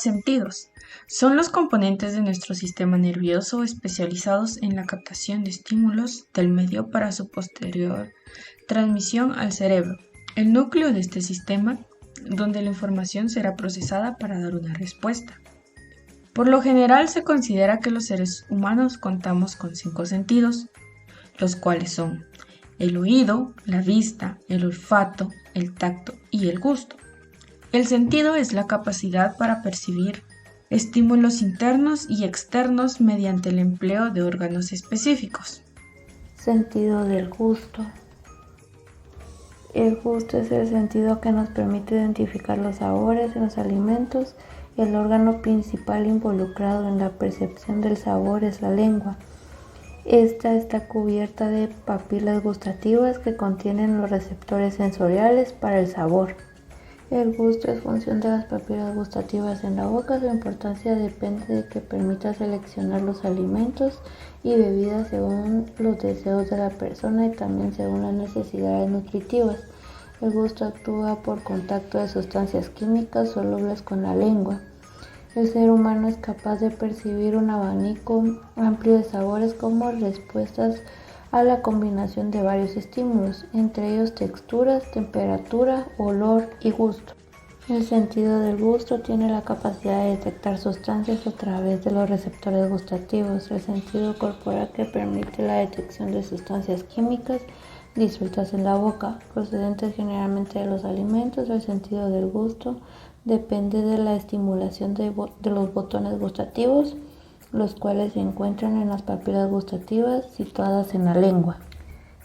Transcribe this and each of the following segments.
los sentidos. Son los componentes de nuestro sistema nervioso especializados en la captación de estímulos del medio para su posterior transmisión al cerebro, el núcleo de este sistema, donde la información será procesada para dar una respuesta. Por lo general se considera que los seres humanos contamos con 5 sentidos, los cuales son el oído, la vista, el olfato, el tacto y el gusto. El sentido es la capacidad para percibir estímulos internos y externos mediante el empleo de órganos específicos. Sentido del gusto. El gusto es el sentido que nos permite identificar los sabores en los alimentos. El órgano principal involucrado en la percepción del sabor es la lengua. Esta está cubierta de papilas gustativas que contienen los receptores sensoriales para el sabor. El gusto es función de las papilas gustativas en la boca. Su importancia depende de que permita seleccionar los alimentos y bebidas según los deseos de la persona y también según las necesidades nutritivas. El gusto actúa por contacto de sustancias químicas solubles con la lengua. El ser humano es capaz de percibir un abanico amplio de sabores como respuestas a la combinación de varios estímulos, entre ellos texturas, temperatura, olor y gusto. El sentido del gusto tiene la capacidad de detectar sustancias a través de los receptores gustativos. El sentido corporal que permite la detección de sustancias químicas disueltas en la boca, procedentes generalmente de los alimentos. El sentido del gusto depende de la estimulación de los botones gustativos, los cuales se encuentran en las papilas gustativas situadas en la lengua.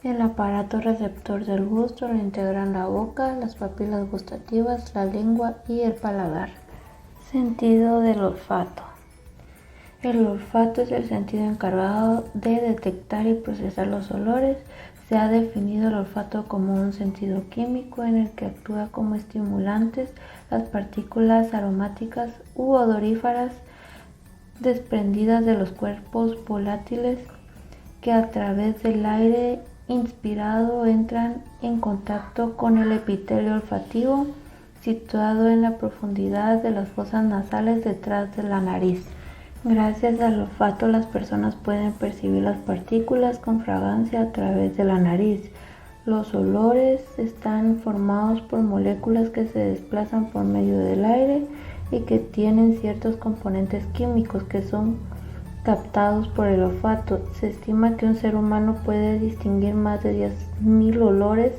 El aparato receptor del gusto lo integran la boca, las papilas gustativas, la lengua y el paladar. Sentido del olfato. El olfato es el sentido encargado de detectar y procesar los olores. Se ha definido el olfato como un sentido químico en el que actúa como estimulantes las partículas aromáticas u odoríferas desprendidas de los cuerpos volátiles que a través del aire inspirado entran en contacto con el epitelio olfativo situado en la profundidad de las fosas nasales detrás de la nariz. Gracias al olfato las personas pueden percibir las partículas con fragancia a través de la nariz. Los olores están formados por moléculas que se desplazan por medio del aire y que tienen ciertos componentes químicos que son captados por el olfato. Se estima que un ser humano puede distinguir más de 10.000 olores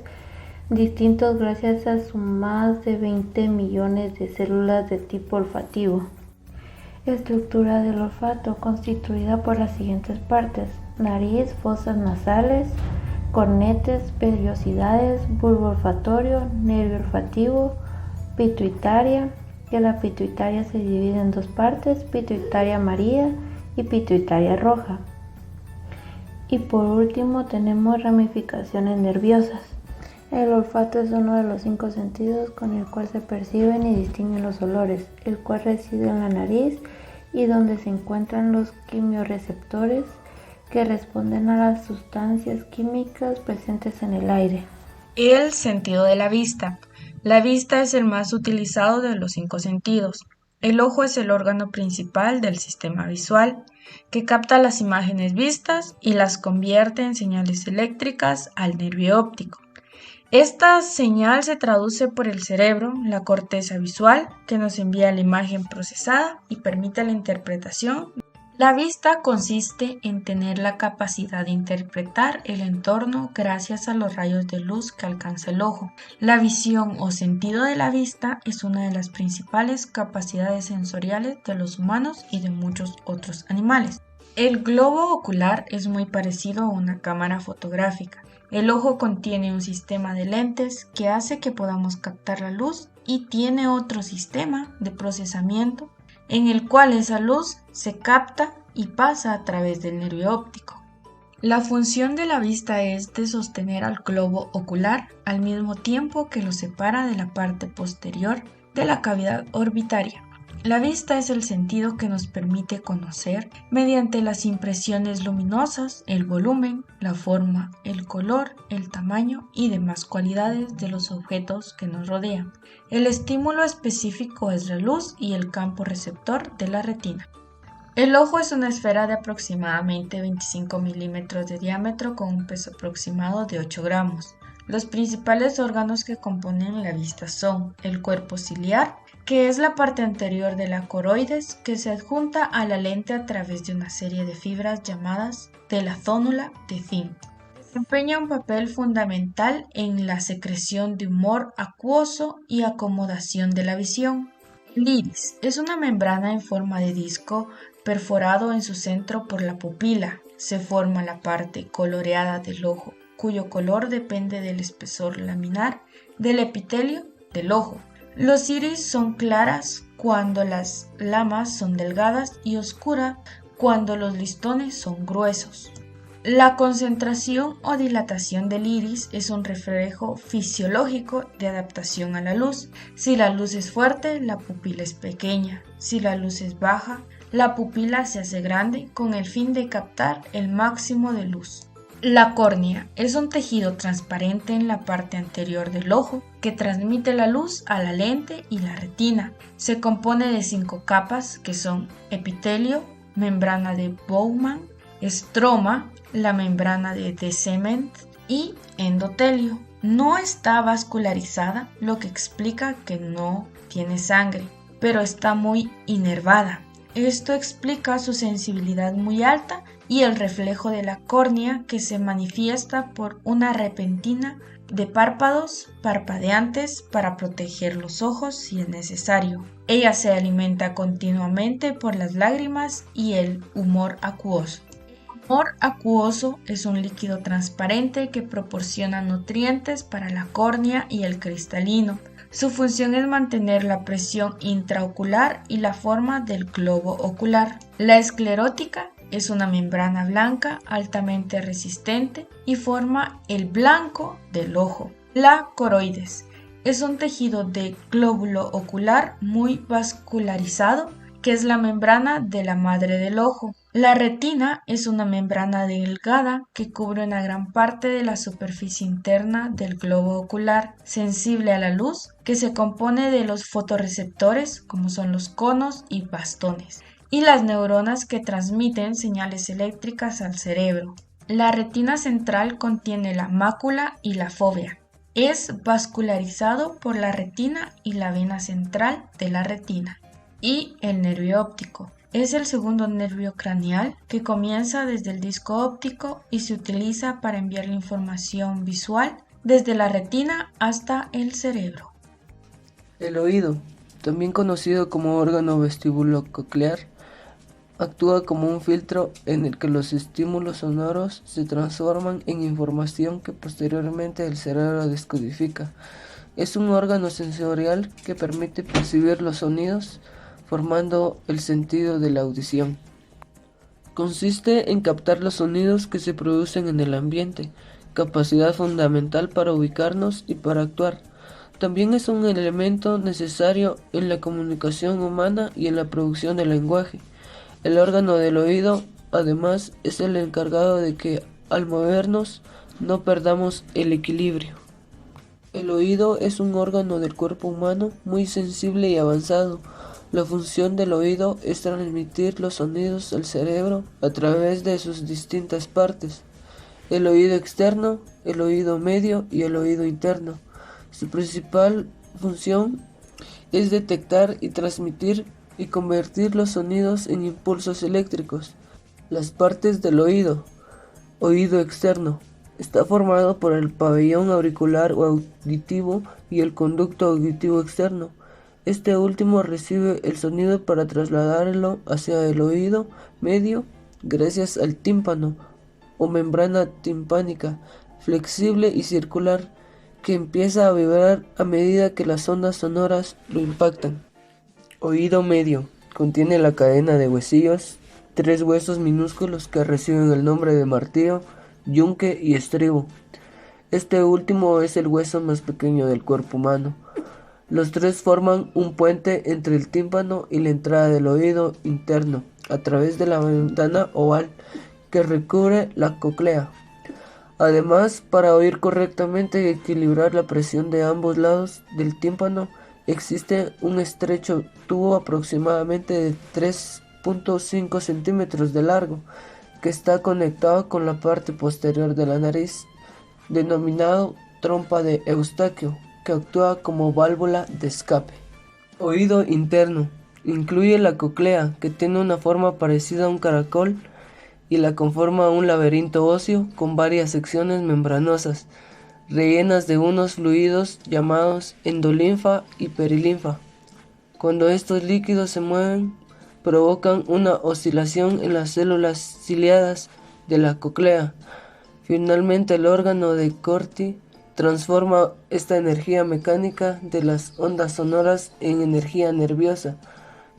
distintos gracias a sus más de 20 millones de células de tipo olfativo. Estructura del olfato constituida por las siguientes partes: nariz, fosas nasales, cornetes, vellosidades, bulbo olfatorio, nervio olfativo, pituitaria, que la pituitaria se divide en 2 partes, pituitaria amarilla y pituitaria roja. Y por último tenemos ramificaciones nerviosas. El olfato es uno de los 5 sentidos con el cual se perciben y distinguen los olores, el cual reside en la nariz y donde se encuentran los quimiorreceptores que responden a las sustancias químicas presentes en el aire. El sentido de la vista. La vista es el más utilizado de los 5 sentidos. El ojo es el órgano principal del sistema visual, que capta las imágenes vistas y las convierte en señales eléctricas al nervio óptico. Esta señal se traduce por el cerebro, la corteza visual, que nos envía la imagen procesada y permite la interpretación. La vista consiste en tener la capacidad de interpretar el entorno gracias a los rayos de luz que alcanza el ojo. La visión o sentido de la vista es una de las principales capacidades sensoriales de los humanos y de muchos otros animales. El globo ocular es muy parecido a una cámara fotográfica. El ojo contiene un sistema de lentes que hace que podamos captar la luz y tiene otro sistema de procesamiento en el cual esa luz se capta y pasa a través del nervio óptico. La función de la vista es de sostener al globo ocular al mismo tiempo que lo separa de la parte posterior de la cavidad orbitaria. La vista es el sentido que nos permite conocer, mediante las impresiones luminosas, el volumen, la forma, el color, el tamaño y demás cualidades de los objetos que nos rodean. El estímulo específico es la luz y el campo receptor de la retina. El ojo es una esfera de aproximadamente 25 milímetros de diámetro con un peso aproximado de 8 gramos. Los principales órganos que componen la vista son el cuerpo ciliar, que es la parte anterior de la coroides que se adjunta a la lente a través de una serie de fibras llamadas de la zónula de zinc. Desempeña un papel fundamental en la secreción de humor acuoso y acomodación de la visión. El iris es una membrana en forma de disco perforado en su centro por la pupila. Se forma la parte coloreada del ojo, cuyo color depende del espesor laminar del epitelio del ojo. Los iris son claras cuando las lamas son delgadas y oscuras cuando los listones son gruesos. La concentración o dilatación del iris es un reflejo fisiológico de adaptación a la luz. Si la luz es fuerte, la pupila es pequeña. Si la luz es baja, la pupila se hace grande con el fin de captar el máximo de luz. La córnea es un tejido transparente en la parte anterior del ojo que transmite la luz a la lente y la retina. Se compone de 5 capas que son epitelio, membrana de Bowman, estroma, la membrana de Descemet y endotelio. No está vascularizada, lo que explica que no tiene sangre, pero está muy inervada. Esto explica su sensibilidad muy alta y el reflejo de la córnea que se manifiesta por una repentina de párpados parpadeantes para proteger los ojos si es necesario. Ella se alimenta continuamente por las lágrimas y el humor acuoso. El humor acuoso es un líquido transparente que proporciona nutrientes para la córnea y el cristalino. Su función es mantener la presión intraocular y la forma del globo ocular. La esclerótica es una membrana blanca altamente resistente y forma el blanco del ojo. La coroides es un tejido de glóbulo ocular muy vascularizado que es la membrana de la madre del ojo. La retina es una membrana delgada que cubre una gran parte de la superficie interna del globo ocular, sensible a la luz, que se compone de los fotorreceptores, como son los conos y bastones, y las neuronas que transmiten señales eléctricas al cerebro. La retina central contiene la mácula y la fóvea. Es vascularizado por la retina y la vena central de la retina. Y el nervio óptico. Es el segundo nervio craneal que comienza desde el disco óptico y se utiliza para enviar la información visual desde la retina hasta el cerebro. El oído, también conocido como órgano vestibulococlear, actúa como un filtro en el que los estímulos sonoros se transforman en información que posteriormente el cerebro descodifica. Es un órgano sensorial que permite percibir los sonidos, formando el sentido de la audición. Consiste en captar los sonidos que se producen en el ambiente, capacidad fundamental para ubicarnos y para actuar. También es un elemento necesario en la comunicación humana y en la producción del lenguaje. El órgano del oído, además, es el encargado de que, al movernos, no perdamos el equilibrio. El oído es un órgano del cuerpo humano muy sensible y avanzado. La función del oído es transmitir los sonidos al cerebro a través de sus distintas partes: el oído externo, el oído medio y el oído interno. Su principal función es detectar y transmitir y convertir los sonidos en impulsos eléctricos. Las partes del oído. Oído externo. Está formado por el pabellón auricular o auditivo y el conducto auditivo externo. Este último recibe el sonido para trasladarlo hacia el oído medio gracias al tímpano o membrana timpánica, flexible y circular, que empieza a vibrar a medida que las ondas sonoras lo impactan. Oído medio. Contiene la cadena de huesillos, 3 huesos minúsculos que reciben el nombre de martillo, yunque y estribo. Este último es el hueso más pequeño del cuerpo humano. Los tres forman un puente entre el tímpano y la entrada del oído interno, a través de la ventana oval que recubre la cóclea. Además, para oír correctamente y equilibrar la presión de ambos lados del tímpano, existe un estrecho tubo aproximadamente de 3.5 centímetros de largo, que está conectado con la parte posterior de la nariz, denominado trompa de Eustaquio, que actúa como válvula de escape. Oído interno. Incluye la cóclea, que tiene una forma parecida a un caracol, y la conforma un laberinto óseo con varias secciones membranosas, rellenas de unos fluidos llamados endolinfa y perilinfa. Cuando estos líquidos se mueven, provocan una oscilación en las células ciliadas de la cóclea. Finalmente, el órgano de Corti transforma esta energía mecánica de las ondas sonoras en energía nerviosa,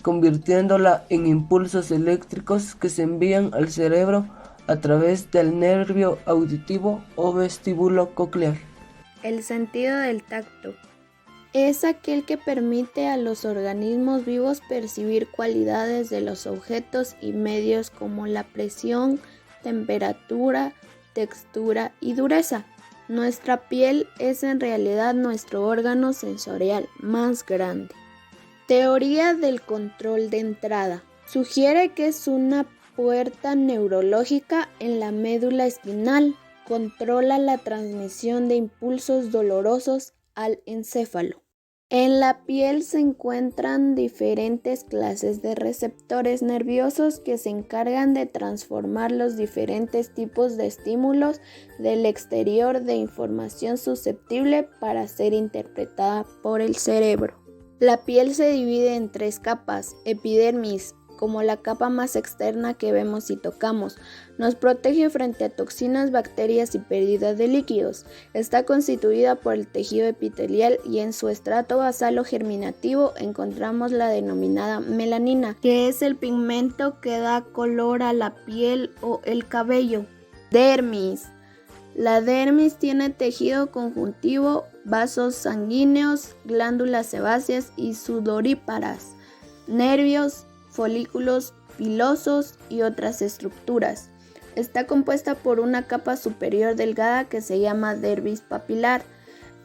convirtiéndola en impulsos eléctricos que se envían al cerebro a través del nervio auditivo o vestíbulo coclear. El sentido del tacto es aquel que permite a los organismos vivos percibir cualidades de los objetos y medios como la presión, temperatura, textura y dureza. Nuestra piel es en realidad nuestro órgano sensorial más grande. Teoría del control de entrada. Sugiere que es una puerta neurológica en la médula espinal. Controla la transmisión de impulsos dolorosos al encéfalo. En la piel se encuentran diferentes clases de receptores nerviosos que se encargan de transformar los diferentes tipos de estímulos del exterior de información susceptible para ser interpretada por el cerebro. La piel se divide en tres capas: epidermis, como la capa más externa que vemos y tocamos, nos protege frente a toxinas, bacterias y pérdida de líquidos. Está constituida por el tejido epitelial y en su estrato basal o germinativo encontramos la denominada melanina, que es el pigmento que da color a la piel o el cabello. Dermis. La dermis tiene tejido conjuntivo, vasos sanguíneos, glándulas sebáceas y sudoríparas, nervios, folículos pilosos y otras estructuras. Está compuesta por una capa superior delgada que se llama dermis papilar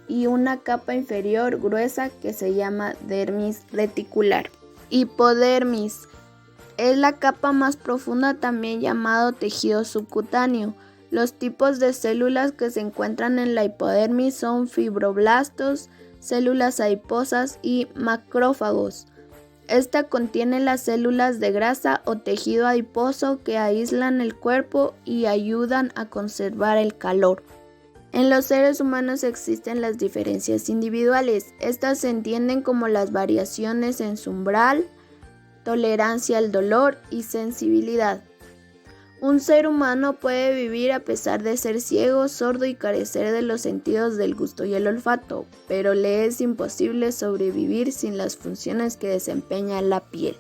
y una capa inferior gruesa que se llama dermis reticular. Hipodermis es la capa más profunda, también llamado tejido subcutáneo. Los tipos de células que se encuentran en la hipodermis son fibroblastos, células adiposas y macrófagos. Esta contiene las células de grasa o tejido adiposo que aíslan el cuerpo y ayudan a conservar el calor. En los seres humanos existen las diferencias individuales. Estas se entienden como las variaciones en su umbral, tolerancia al dolor y sensibilidad. Un ser humano puede vivir a pesar de ser ciego, sordo y carecer de los sentidos del gusto y el olfato, pero le es imposible sobrevivir sin las funciones que desempeña la piel.